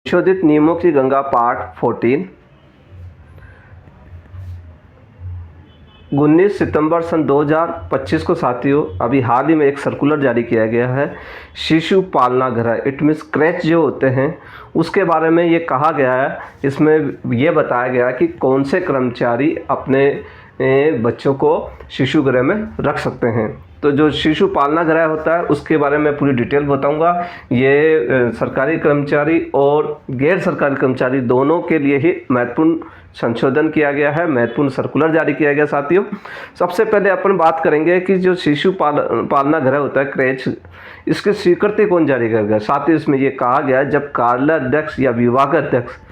संशोधित नियमों की गंगा पार्ट 14 19 सितंबर सन 2025 को साथियों अभी हाल ही में एक सर्कुलर जारी किया गया है। शिशु पालना गृह इट मीन्स क्रैच जो होते हैं उसके बारे में ये कहा गया है। इसमें ये बताया गया कि कौन से कर्मचारी अपने बच्चों को शिशु गृह में रख सकते हैं। तो जो शिशु पालना गृह होता है उसके बारे में पूरी डिटेल बताऊंगा। ये सरकारी कर्मचारी और गैर सरकारी कर्मचारी दोनों के लिए ही महत्वपूर्ण संशोधन किया गया है, महत्वपूर्ण सर्कुलर जारी किया गया। साथियों सबसे पहले अपन बात करेंगे कि जो शिशु पालना गृह होता है क्रैच, इसकी स्वीकृति कौन जारी करेगा। साथियों इसमें यह कहा गया है जब कार्यालयाध्यक्ष या विभागाध्यक्ष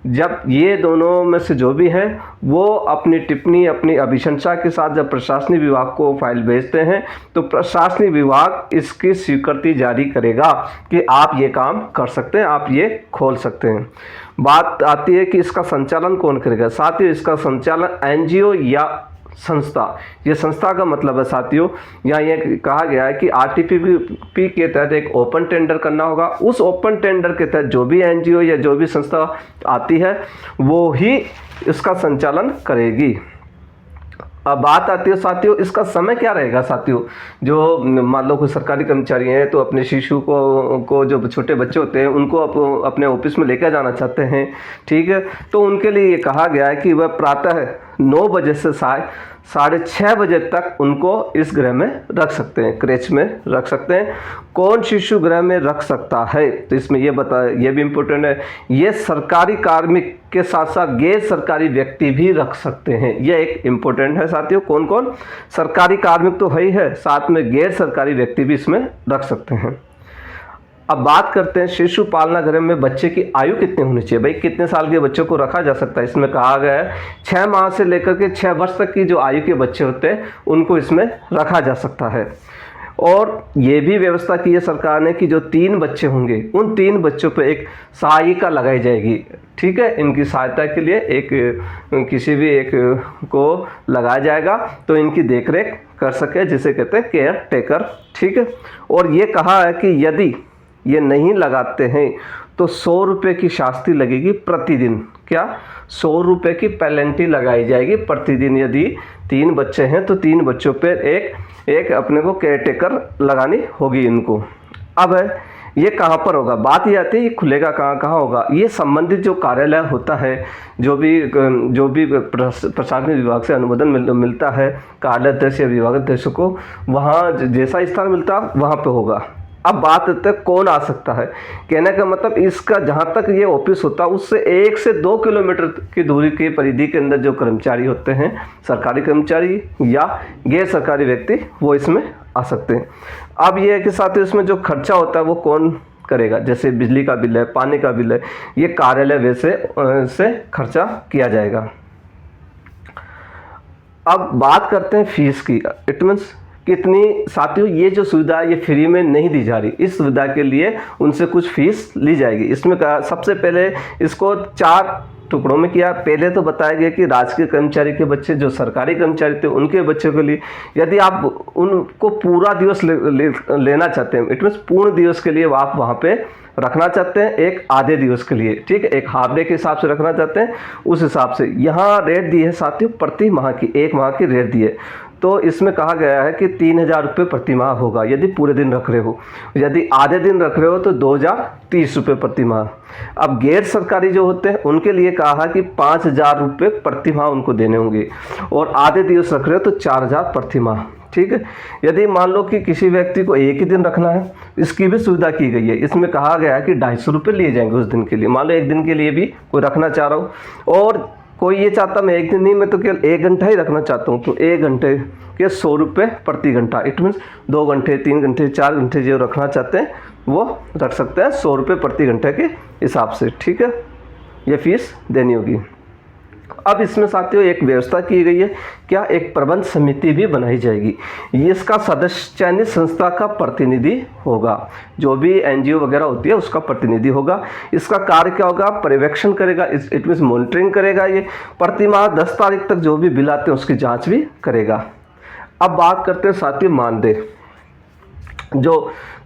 जब ये दोनों में से जो भी हैं वो अपनी टिप्पणी अपनी अभिशंसा के साथ जब प्रशासनिक विभाग को फाइल भेजते हैं तो प्रशासनिक विभाग इसकी स्वीकृति जारी करेगा कि आप ये काम कर सकते हैं, आप ये खोल सकते हैं। बात आती है कि इसका संचालन कौन करेगा। साथियों इसका संचालन एनजीओ या संस्था, ये संस्था का मतलब है साथियों यहाँ ये कहा गया है कि आरटीपीपी के तहत एक ओपन टेंडर करना होगा। उस ओपन टेंडर के तहत जो भी एनजीओ या जो भी संस्था आती है वो ही इसका संचालन करेगी। अब बात आती है साथियों इसका समय क्या रहेगा। साथियों जो मान लो कोई सरकारी कर्मचारी हैं तो अपने शिशु को जो छोटे बच्चे होते हैं उनको अपने ऑफिस में लेकर जाना चाहते हैं, ठीक है, तो उनके लिए ये कहा गया है कि वह प्रातः 9 बजे से 6:30 बजे तक उनको इस गृह में रख सकते हैं, क्रैच में रख सकते हैं। कौन शिशु गृह में रख सकता है तो इसमें ये भी इम्पोर्टेंट है, ये सरकारी कार्मिक के साथ साथ गैर सरकारी व्यक्ति भी रख सकते हैं। यह एक इम्पोर्टेंट है साथियों। कौन कौन, सरकारी कार्मिक तो है ही है, साथ में गैर सरकारी व्यक्ति भी इसमें रख सकते हैं। अब बात करते हैं शिशु पालना गृह में बच्चे की आयु कितनी होनी चाहिए। भाई कितने साल के बच्चों को रखा जा सकता है। इसमें कहा गया है 6 माह से लेकर के 6 वर्ष तक की जो आयु के बच्चे होते हैं उनको इसमें रखा जा सकता है। और ये भी व्यवस्था की है सरकार ने कि जो 3 बच्चे होंगे उन 3 बच्चों पर एक सहायिका लगाई जाएगी, ठीक है, इनकी सहायता के लिए एक किसी भी एक को लगाया जाएगा तो इनकी देखरेख कर सके, जिसे कहते हैं केयर टेकर, ठीक है। और ये कहा है कि यदि ये नहीं लगाते हैं तो 100 रुपये की शास्ति लगेगी प्रतिदिन। क्या 100 रुपये की पेनल्टी लगाई जाएगी प्रतिदिन। यदि 3 बच्चे हैं तो 3 बच्चों पर एक अपने को केयर टेकर लगानी होगी इनको। अब ये कहाँ पर होगा, बात ये आती है ये खुलेगा कहाँ होगा। ये संबंधित जो कार्यालय होता है, जो भी प्रशासनिक विभाग से अनुमोदन मिलता है कार्यालयाध्यक्ष या विभागाध्यक्ष को, वहाँ जैसा स्थान मिलता है वहाँ पे होगा। अब बात आती है कौन आ सकता है। कहने का मतलब इसका जहाँ तक ये ऑफिस होता है उससे 1 से 2 किलोमीटर की दूरी की परिधि के अंदर जो कर्मचारी होते हैं, सरकारी कर्मचारी या गैर सरकारी व्यक्ति, वो इसमें आ सकते हैं। अब ये है कि साथ ही इसमें जो खर्चा होता है वो कौन करेगा। जैसे बिजली का बिल है, पानी का बिल है, ये कार्यालय वैसे से खर्चा किया जाएगा। अब बात करते हैं फीस की। इट मीन्स कितनी। साथियों ये जो सुविधा ये फ्री में नहीं दी जा रही, इस सुविधा के लिए उनसे कुछ फीस ली जाएगी। इसमें सबसे पहले इसको 4 टुकड़ों में किया। पहले तो बताया गया कि राजकीय कर्मचारी के बच्चे जो सरकारी कर्मचारी थे उनके बच्चों के लिए, यदि आप उनको पूरा दिवस लेना चाहते हैं, इट मीन्स पूर्ण दिवस के लिए आप वहाँ पे रखना चाहते हैं, एक आधे दिवस के लिए, ठीक है, एक हाफ डे के हिसाब से रखना चाहते हैं, उस हिसाब से यहाँ रेट दी है साथियों प्रति माह की, 1 माह की रेट दी है। तो इसमें कहा गया है कि 3000 रुपये प्रति माह होगा यदि पूरे दिन रख रहे हो। यदि आधे दिन रख रहे हो तो 2030 रुपये प्रति माह। अब गैर सरकारी जो होते हैं उनके लिए कहा है कि 5000 रुपये प्रति माह उनको देने होंगे, और आधे दिवस रख रहे हो तो 4000 प्रति माह, ठीक है। यदि मान लो कि किसी व्यक्ति को एक ही दिन रखना है, इसकी भी सुविधा की गई है। इसमें कहा गया है कि 250 रुपये लिए जाएंगे उस दिन के लिए। मान लो एक दिन के लिए भी कोई रखना चाह रहा हो और कोई ये चाहता मैं एक दिन नहीं, मैं तो केवल 1 घंटा ही रखना चाहता हूँ, तो 1 घंटे के 100 रुपये प्रति घंटा। इट मीन्स 2 घंटे 3 घंटे 4 घंटे जो रखना चाहते हैं वो रख सकते हैं 100 रुपये प्रति घंटे के हिसाब से, ठीक है। ये फीस देनी होगी। अब इसमें साथियों एक व्यवस्था की गई है, क्या एक प्रबंध समिति भी बनाई जाएगी। ये इसका सदस्य चयनित संस्था का प्रतिनिधि होगा, जो भी एनजीओ वगैरह होती है उसका प्रतिनिधि होगा। इसका कार्य क्या होगा, पर्यवेक्षण करेगा, इट मीन्स मॉनिटरिंग करेगा। ये प्रति माह 10 तारीख तक जो भी बिल आते हैं उसकी जाँच भी करेगा। अब बात करते हैं साथियों मानदेय। जो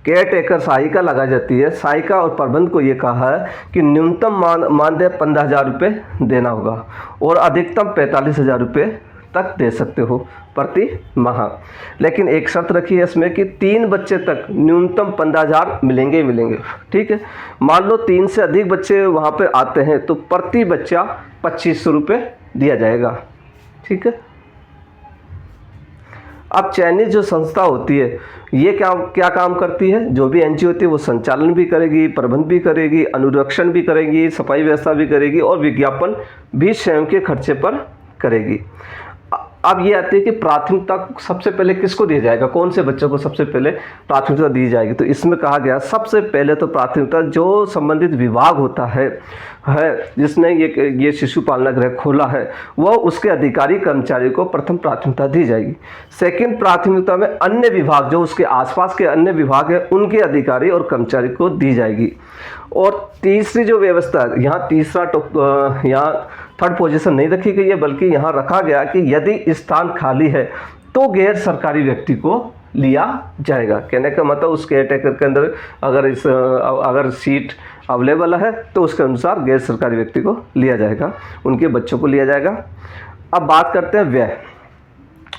केयर टेकर सहायिका लगा जाती है, सहायिका और प्रबंध को ये कहा है कि न्यूनतम मानदेय 15,000 रुपये देना होगा और अधिकतम 45,000 रुपये तक दे सकते हो प्रति माह। लेकिन एक शर्त रखी है इसमें कि 3 बच्चे तक न्यूनतम 15,000 मिलेंगे ही मिलेंगे। ठीक है, मान लो 3 से अधिक बच्चे वहाँ पे आते हैं तो प्रति बच्चा 2,500 रुपये दिया जाएगा। ठीक है, अब चयनित जो संस्था होती है ये क्या काम करती है, जो भी एनजीओ होती है वो संचालन भी करेगी, प्रबंध भी करेगी, अनुरक्षण भी करेगी, सफाई व्यवस्था भी करेगी और विज्ञापन भी स्वयं के खर्चे पर करेगी। अब ये आती है कि प्राथमिकता सबसे पहले किसको दिया जाएगा, कौन से बच्चों को सबसे पहले प्राथमिकता दी जाएगी। तो इसमें कहा गया सबसे पहले तो प्राथमिकता जो संबंधित विभाग होता है जिसने ये शिशु पालना गृह खोला है वह उसके अधिकारी कर्मचारी को प्रथम प्राथमिकता दी जाएगी। सेकंड प्राथमिकता में अन्य विभाग जो उसके आसपास के अन्य विभाग है उनके अधिकारी और कर्मचारी को दी जाएगी। और तीसरी जो व्यवस्था है, यहाँ यहाँ थर्ड पोजीशन नहीं रखी गई है बल्कि यहाँ रखा गया कि यदि स्थान खाली है तो गैर सरकारी व्यक्ति को लिया जाएगा। कहने का मतलब उस केयर टेकर के अंदर अगर सीट अवेलेबल है तो उसके अनुसार गैर सरकारी व्यक्ति को लिया जाएगा, उनके बच्चों को लिया जाएगा। अब बात करते हैं व्यय।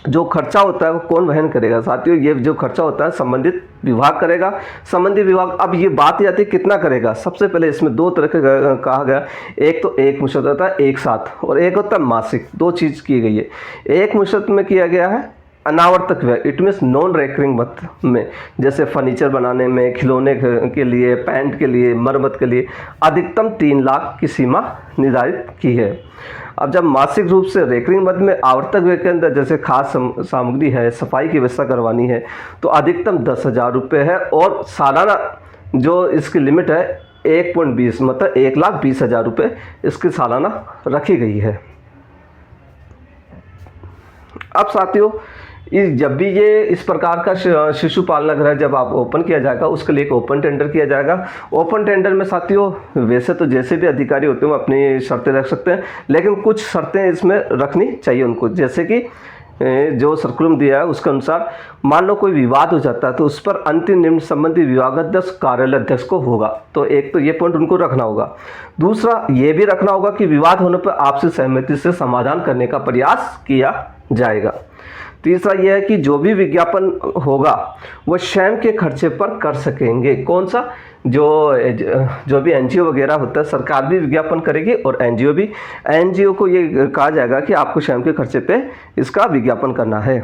जो खर्चा होता है वो कौन वहन करेगा साथियों, ये जो खर्चा होता है संबंधित विभाग करेगा। संबंधित विभाग, अब ये बात ही आती है कितना करेगा। सबसे पहले इसमें 2 तरह का कहा गया, एक तो एक मुश्त होता है एक साथ और एक होता है मासिक, 2 चीज़ की गई है। एक मुश्त में किया गया है अनावर्तक व्यय, इट मीन्स नॉन रेकरिंग मत में, जैसे फर्नीचर बनाने में, खिलौने के लिए, पैंट के लिए, मरम्मत के लिए अधिकतम 3 लाख की सीमा निर्धारित की है। अब जब मासिक रूप से रेकरिंग मद में आवर्तक व्यय के अंदर जैसे खास सामग्री है, सफाई की व्यवस्था करवानी है तो अधिकतम 10,000 रुपये है और सालाना जो इसकी लिमिट है 1.20 मतलब 1,20,000 रुपये इसकी सालाना रखी गई है। अब साथियों जब भी ये इस प्रकार का शिशु पालना गृह जब आप ओपन किया जाएगा उसके लिए एक ओपन टेंडर किया जाएगा। ओपन टेंडर में साथियों वैसे तो जैसे भी अधिकारी होते हैं वो अपनी शर्तें रख सकते हैं, लेकिन कुछ शर्तें इसमें रखनी चाहिए उनको, जैसे कि जो सर्कुलम दिया है उसके अनुसार मान लो कोई विवाद हो जाता है तो उस पर अंतिम निम्न संबंधी विभागाध्यक्ष कार्यालय अध्यक्ष को होगा। तो एक तो ये पॉइंट उनको रखना होगा। दूसरा ये भी रखना होगा कि विवाद होने पर आपसी सहमति से समाधान करने का प्रयास किया जाएगा। तीसरा यह है कि जो भी विज्ञापन होगा वो स्वयं के खर्चे पर कर सकेंगे। कौन सा, जो भी एनजीओ वगैरह होता है सरकार भी विज्ञापन करेगी और एनजीओ भी। एनजीओ को ये कहा जाएगा कि आपको स्वयं के खर्चे पे इसका विज्ञापन करना है।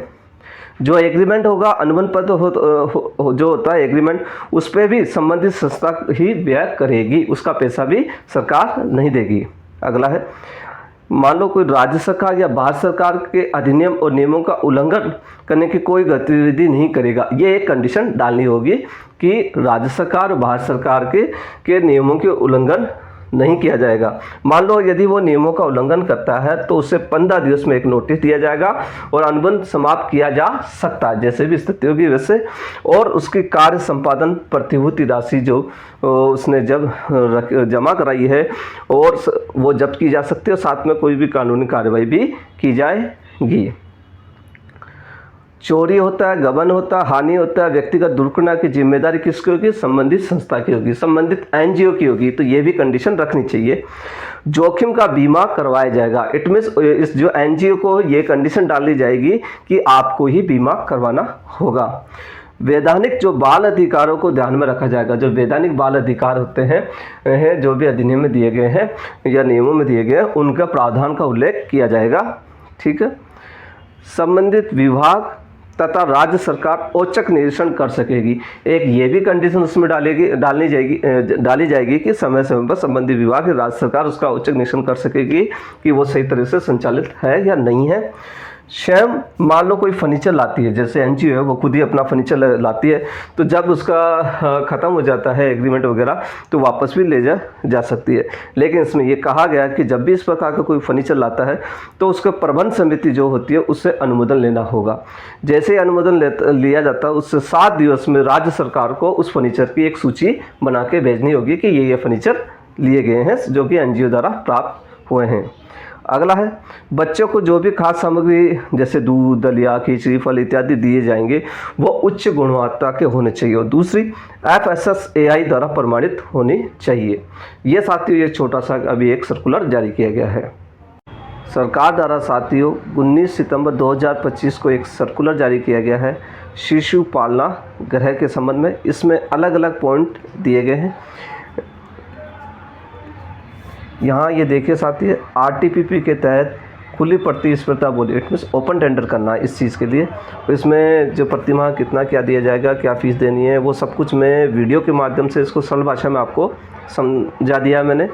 जो एग्रीमेंट होगा, अनुबंध पत्र जो होता है एग्रीमेंट, उस पर भी संबंधित संस्था ही व्यय करेगी, उसका पैसा भी सरकार नहीं देगी। अगला है, मान लो कोई राज्य सरकार या भारत सरकार के अधिनियम और नियमों का उल्लंघन करने की कोई गतिविधि नहीं करेगा। ये एक कंडीशन डालनी होगी कि राज्य सरकार और भारत सरकार के नियमों के उल्लंघन नहीं किया जाएगा। मान लो यदि वो नियमों का उल्लंघन करता है तो उसे 15 दिवस में एक नोटिस दिया जाएगा और अनुबंध समाप्त किया जा सकता है जैसे भी स्थिति होगी वैसे। और उसकी कार्य संपादन प्रतिभूति राशि जो उसने जब जमा कराई है और वो जब्त की जा सकती है और साथ में कोई भी कानूनी कार्रवाई भी की जाएगी। चोरी होता है, गबन होता है, हानि होता है, व्यक्तिगत दुर्घटना की जिम्मेदारी किसकी होगी, संबंधित संस्था की होगी, संबंधित एनजीओ की होगी। तो ये भी कंडीशन रखनी चाहिए। जोखिम का बीमा करवाया जाएगा, इट मीन्स इस जो एनजीओ को ये कंडीशन डाली जाएगी कि आपको ही बीमा करवाना होगा। वैधानिक जो बाल अधिकारों को ध्यान में रखा जाएगा। जो वैधानिक बाल अधिकार होते हैं जो भी अधिनियम में दिए गए हैं या नियमों में दिए गए हैं उनका प्रावधान का उल्लेख किया जाएगा। ठीक है, संबंधित विभाग तथा राज्य सरकार औचक निरीक्षण कर सकेगी। एक ये भी कंडीशन उसमें डाली जाएगी कि समय समय पर संबंधित विभाग राज्य सरकार उसका औचक निरीक्षण कर सकेगी कि वो सही तरह से संचालित है या नहीं है। स्वयं मान लो कोई फर्नीचर लाती है, जैसे एनजीओ है वो खुद ही अपना फर्नीचर लाती है तो जब उसका ख़त्म हो जाता है एग्रीमेंट वगैरह तो वापस भी ले जा सकती है। लेकिन इसमें ये कहा गया कि जब भी इस प्रकार का कोई फर्नीचर लाता है तो उसका प्रबंध समिति जो होती है उससे अनुमोदन लेना होगा। जैसे ही अनुमोदन लिया जाता है उससे 7 दिवस में राज्य सरकार को उस फर्नीचर की एक सूची बना के भेजनी होगी कि ये फर्नीचर लिए गए हैं जो कि एनजीओ द्वारा प्राप्त हुए हैं। अगला है, बच्चों को जो भी खाद्य सामग्री जैसे दूध, दलिया, खिचड़ी, फल इत्यादि दिए जाएंगे वो उच्च गुणवत्ता के होने चाहिए और दूसरी FSSAI द्वारा प्रमाणित होनी चाहिए। ये साथियों ये छोटा सा अभी एक सर्कुलर जारी किया गया है। सरकार द्वारा साथियों 19 सितंबर 2025 को एक सर्कुलर जारी किया गया है शिशु पालना गृह के संबंध में। इसमें अलग अलग पॉइंट दिए गए हैं। यहाँ ये देखिए साथियों, RTPP के तहत खुली प्रतिस्पर्धा बोली, इट मीन्स ओपन टेंडर करना है इस चीज़ के लिए। तो इसमें जो प्रतिमाह कितना क्या दिया जाएगा, क्या फ़ीस देनी है, वो सब कुछ मैं वीडियो के माध्यम से इसको सरल भाषा में आपको समझा दिया मैंने।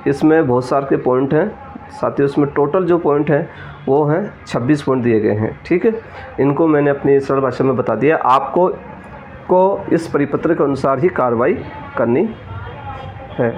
इसमें बहुत सारे पॉइंट हैं साथियों, इसमें टोटल जो पॉइंट हैं वो हैं 26 पॉइंट दिए गए हैं। ठीक है, इनको मैंने अपनी सरल भाषा में बता दिया। आपको इस परिपत्र के अनुसार ही कार्रवाई करनी है।